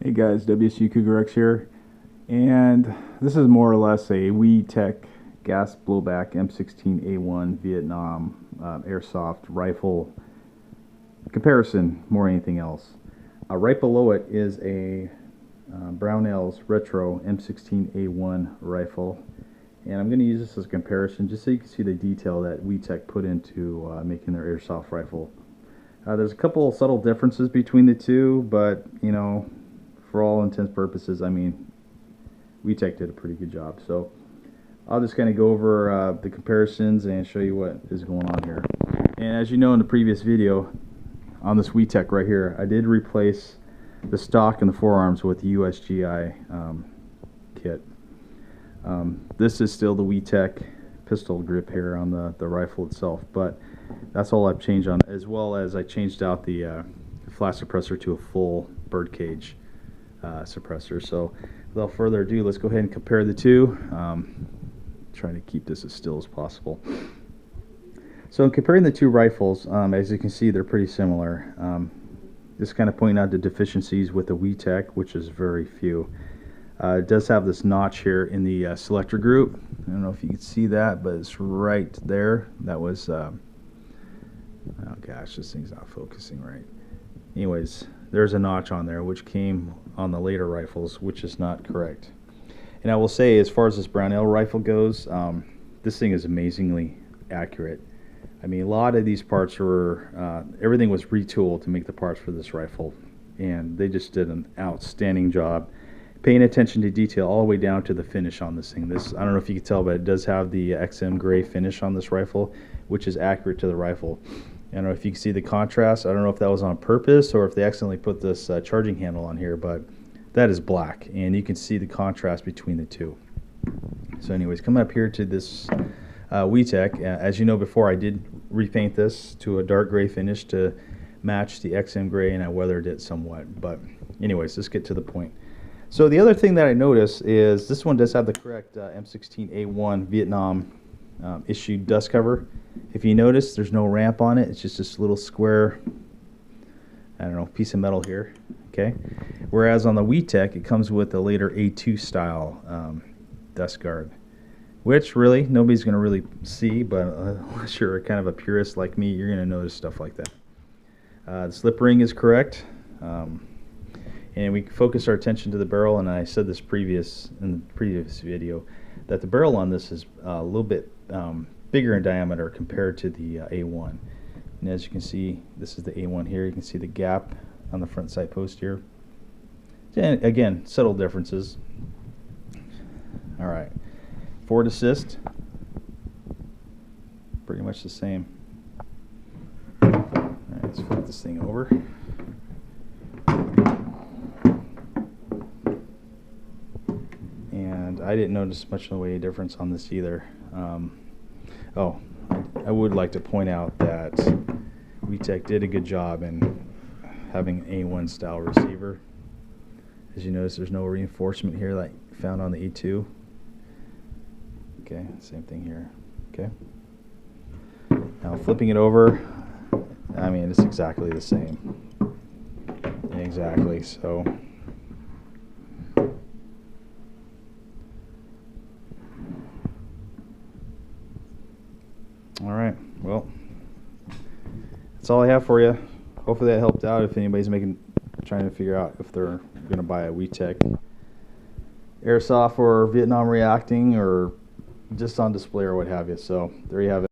Hey guys, WSU Cougar X here, and this is more or less a WeTech gas blowback M16A1 Vietnam airsoft rifle comparison more than anything else. Right below it is a Brownell's Retro M16A1 rifle, and I'm going to use this as a comparison just so you can see the detail that WeTech put into making their airsoft rifle. There's a couple of subtle differences between the two, but you know, for all intents and purposes, I mean, WeTech did a pretty good job. So I'll just kind of go over the comparisons and show you what is going on here. And as you know in the previous video, on this WeTech right here, I did replace the stock and the forearms with the USGI kit. This is still the WeTech pistol grip here on the rifle itself, but that's all I've changed on, as well as I changed out the flash suppressor to a full birdcage suppressor. So without further ado, let's go ahead and compare the two. Trying to keep this as still as possible. So in comparing the two rifles, as you can see, they're pretty similar. Just kind of pointing out the deficiencies with the WeTech, which is very few. It does have this notch here in the selector group. I don't know if you can see that, but it's right there. That was oh gosh, this thing's not focusing right. Anyways, there's a notch on there which came on the later rifles, which is not correct. And I will say, as far as this Brownell rifle goes, this thing is amazingly accurate. I mean, a lot of these parts were everything was retooled to make the parts for this rifle, and they just did an outstanding job paying attention to detail all the way down to the finish on this thing. This, I don't know if you can tell, but it does have the XM gray finish on this rifle, which is accurate to the rifle. I don't know if you can see the contrast. I don't know if that was on purpose or if they accidentally put this charging handle on here, but that is black, and you can see the contrast between the two. So anyways, coming up here to this WeTech, as you know before, I did repaint this to a dark gray finish to match the XM gray, and I weathered it somewhat. But anyways, let's get to the point. So the other thing that I noticed is this one does have the correct M16A1 Vietnam issued dust cover. If you notice, there's no ramp on it. It's just this little square, I don't know, piece of metal here. Okay. Whereas on the WeTech, it comes with the later A2 style dust guard, which really nobody's going to really see, but unless you're kind of a purist like me, you're going to notice stuff like that. The slip ring is correct. And we focus our attention to the barrel, and I said this in the previous video that the barrel on this is a little bit bigger in diameter compared to the A1. And as you can see, this is the A1 here. You can see the gap on the front sight post here. And again, subtle differences. All right, forward assist, pretty much the same. All right, let's flip this thing over. And I didn't notice much in the way of difference on this either. Oh, I would like to point out that WeTech did a good job in having an A1 style receiver. As you notice, there's no reinforcement here like found on the A2. Okay, same thing here. Okay. Now flipping it over, I mean, it's exactly the same. Exactly, so. All right, well, that's all I have for you. Hopefully that helped out if anybody's trying to figure out if they're going to buy a WeTech airsoft or Vietnam reacting or just on display or what have you. So there you have it.